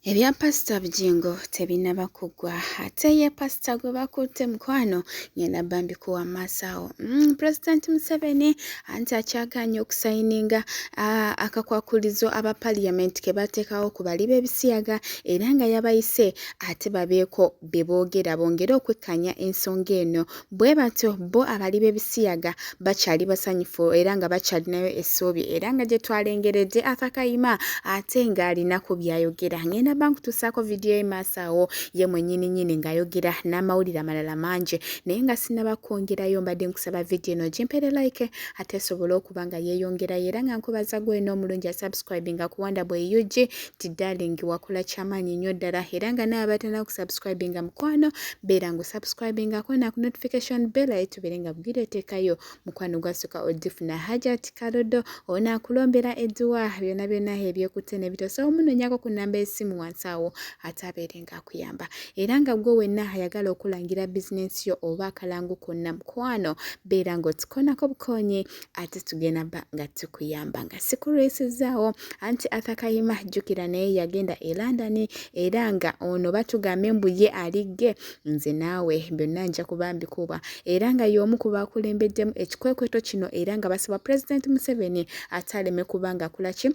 Ebya Pastor Bujingo tebinaba kugwa ate ye Pastor gwe bakutte mukwano ngenda bambi kuwa masawo. President Museveni anti akyaganya okusayininga akakwakulizo aba parliament ke batekawo ku bali b'ebisiyaga era nga yabayise ate babeeko beboogera bongera okwekkanya ensonga eno bwe batyo bo abali b'ebisiyaga bakyali basanyufu era nga bakyalinayo essuubi era nga gye twalengeredde akayima ate ng'alina ku byayogera ngenda banku tusako video emasawo ye mwennyini ngayogera n'amawulire amalala mangi naye nga sinaba kwongerayo mbadde nkusaba video eno gimpere like ate sobola okubanga yeeyongera era nga nkubaza gwe n'omulungi asubscribinga ku Wanda Boy UG ti darling wakola kyamaanyi nnyo ddala era nga naye abatana kusubscribinga mukwano beera ngu subscribinga ko na ku notification bell etubere nga bugireteekayo mukwano gwasuka odifuna Hajat Karodo ona kulombera edduwa byonna ebyekutte n'ebitosa omunonyako ku namba esimu wansawo atabere nga kuyamba era nga gwe wenna ayagala okulangira business yo oba akalangu konna mukwano beera ngo tukonako bukonyi ate tugenda nga tukuyamba nga sikulwesizaawo anti akayima jjukira naye yagenda e London era nga ono batugambe mbu ye aligge nze naawe byonna nja kubambikuba era nga y'omu ku bakulembeddemu ekikwekweto kino era nga basaba President Museveni ataleme kubanga kulaki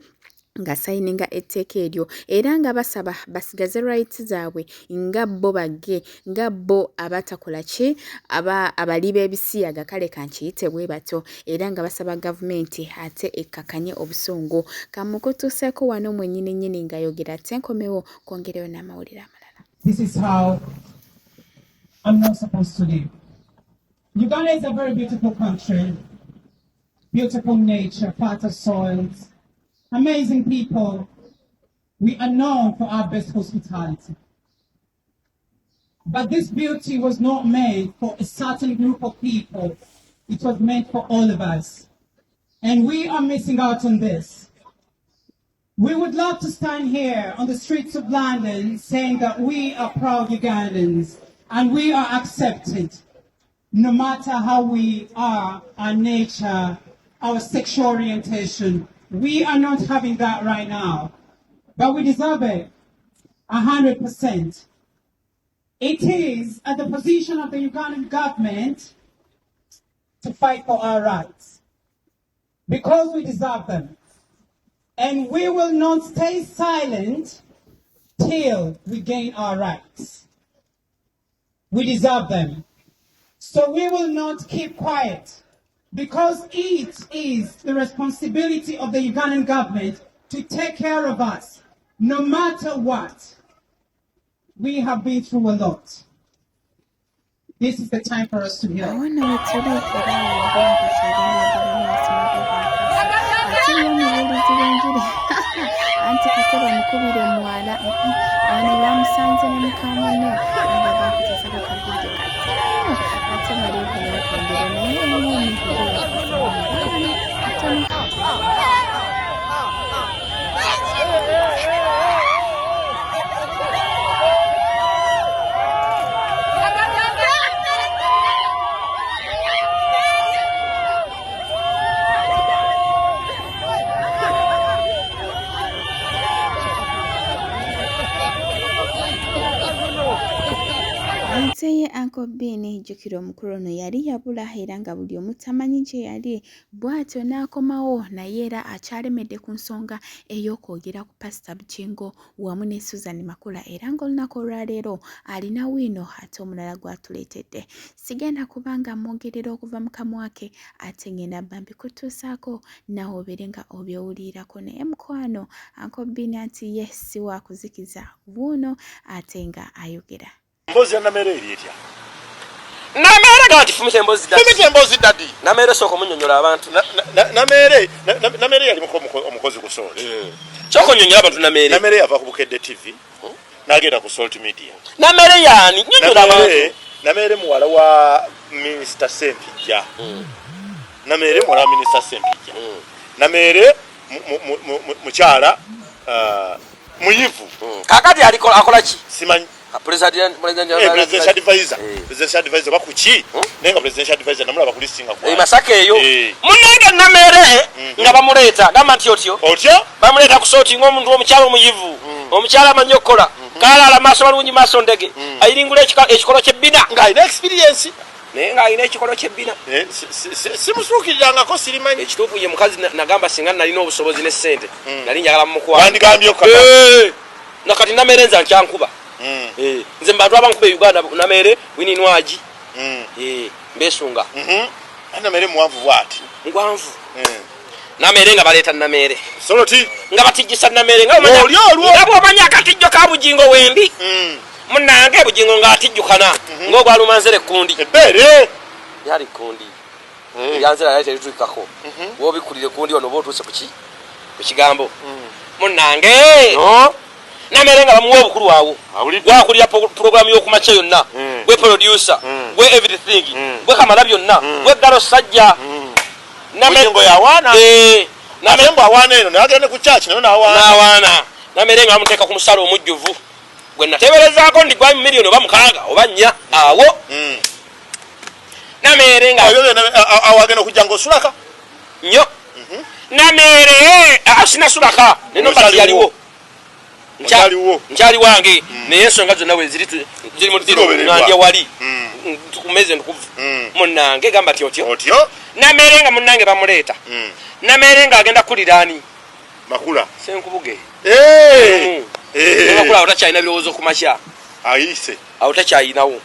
nga sayininga etteeka eryo era nga basaba basigaze rights zaabwe nga bo bagge nga bo abatakola ki abali b'ebisiyaga kale kankiyite bwe bato era nga basaba gavumenti ate ekkakanye obusungu kamukutuseeko wano mwennyini ngayogera ate nkomewo kwongereyo n'amawulire amalala. This is how I'm not supposed to live. Uganda is a very beautiful country, beautiful nature, fertile soils, amazing people. We are known for our best hospitality. But this beauty was not made for a certain group of people. It was meant for all of us. And we are missing out on this. We would love to stand here on the streets of London saying that we are proud Ugandans and we are accepted no matter how we are, our nature, our sexual orientation. We are not having that right now, but we deserve it 100%. It is at the position of the Ugandan government to fight for our rights because we deserve them. And we will not stay silent till we gain our rights. We deserve them. So we will not keep quiet, because it is the responsibility of the Ugandan government to take care of us, no matter what. We have been through a lot. This is the time for us to heal. Anti kateba mukubire mwala ana lamusanze ne mukamone aba bakutesa bakabide ate mali kuno kwendera naye Nseye Uncle Ben jjukira omukulu ono yali yabula era nga buli omu tamanyi gye yali bw'atyo n'akomawo naye era akyalemedde ku nsonga ey'okwogera ku Pastor Bujingo wamu ne Susan Makula era ng'olunaku olwaleero alina wiino ate omulala gw'atuleetedde. Sigenda kubanga mwongerera okuva mu kamwa ke ate ngenda bambi kutuusaako nawe obeere nga obyowulirako naye mukwano Uncle Ben anti ye si wa kuzikiza wuuno ate nga ayogera. Mbozi ya namere erietya. Namere gati fumite mbozi dadi. Fumite mbozi dadi. Namere soko munyonyola abantu. Namere yali omukozi ku Salt. Soko nyonyola abantu namere. Namere yava ku Bukedde TV. Nagenda ku Salt Media. Namere yani nyonyola abantu. Namere muwala wa Minister Sempija. Namere muwala wa Minister Sempija. Namere mukyala muyivu. Kakati akola ki? Simanyi. President advisor bakuchi nenga president advisor namulaba ku listinga kwa Masaka eyo munenge namere nga bamuleta gama ntyo bamuleta ku Salt ng'omuntu omukyalo muyivu omukyala amanyi okukola kalala maaso malungi maaso ndege ayiringula ekikolo ky'ebbina ng'alina experience naye ng'alina ekikolo ky'ebbina simusuukirirangako sirimanyi ekituufu ye mukazi nagamba singa nalina obusobozi ne ssente nali njagala mumukwano wandigambye nakati Namere nza nkyankuba nze mu bantu abankuba e Uganda Namere wininwaji mbesunga Namere muwanvu bw'ati ngwanvu Namere nga baleeta Namere soloti nga batijjisa Namere nga bw'omanyi akatijjo ka Bujingo wendi munnange Bujingo ng'atijjukana ng'ogwalumanzere ekkundi ebbeere yali kundi yanzira yali terituikako wobikulire kundi ono bootuuse ku kigambo munnange Namere nga bamuwa obukulu waawo wakulira programu y'okumakya yonna bwe producer bwe everything bwe kamala byonna bwe galo sajja Bujingo yawaana Namere mbw awaana eno nagende ku church nayo n'awaana Namere nga bamuteeka ku musala omujjuvu gwe nateeberezaako ndigwa miliyoni oba 6 oba 4 awo Namere nga awagenda okujja ng'osulaka nnyo Namere sinasulaka neno kati yaliwo nkyali wange naye ensonga zonna we ziri mu nandya wali tukumeze ntukuvu munnange gamba ti otyo Namere nga munnange bamuleeta Namere nga agenda kuliraani makula Senkubuge makula otakyalina birowoozo ku makya ayise awo takyayinawo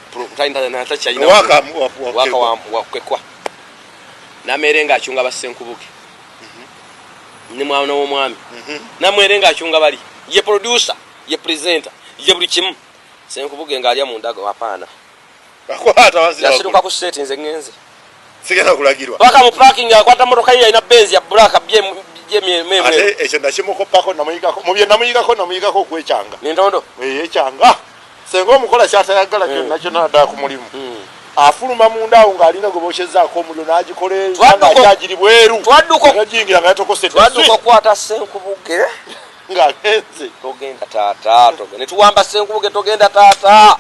waka wakwekwa Namere nga akyunga basenkubuge ne mwana w'omwami Namere nga akyunga bali ye producer ye presenter ye buli kimu Senkubuge nga alya mu ndago apaana yasiruka ku seti nze ngenze sigenda kulagirwa paka mu parking akwata motoka ye ina benzi ya black bye ate ekyo nakimukopako namuyigako okwekyanga nintondo ekyanga senga omukola kyatayagala kyonna kyonna naddala ku mulimu afuluma munda awo ng'alina gwe bookyezaako omuliro n'agikoleagyagiri bweru agiyingira nga twadduka okukwata Senkubuge ng'agenze togenda taata ne tuwamba Senkubuge togenda taata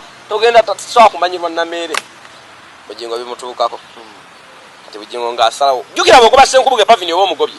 sobola kumanyirwa Namere Bujingo bimutuukako kati Bujingo ng'asalawo jjukira bw'okuba Senkubuge pavini oba omugobye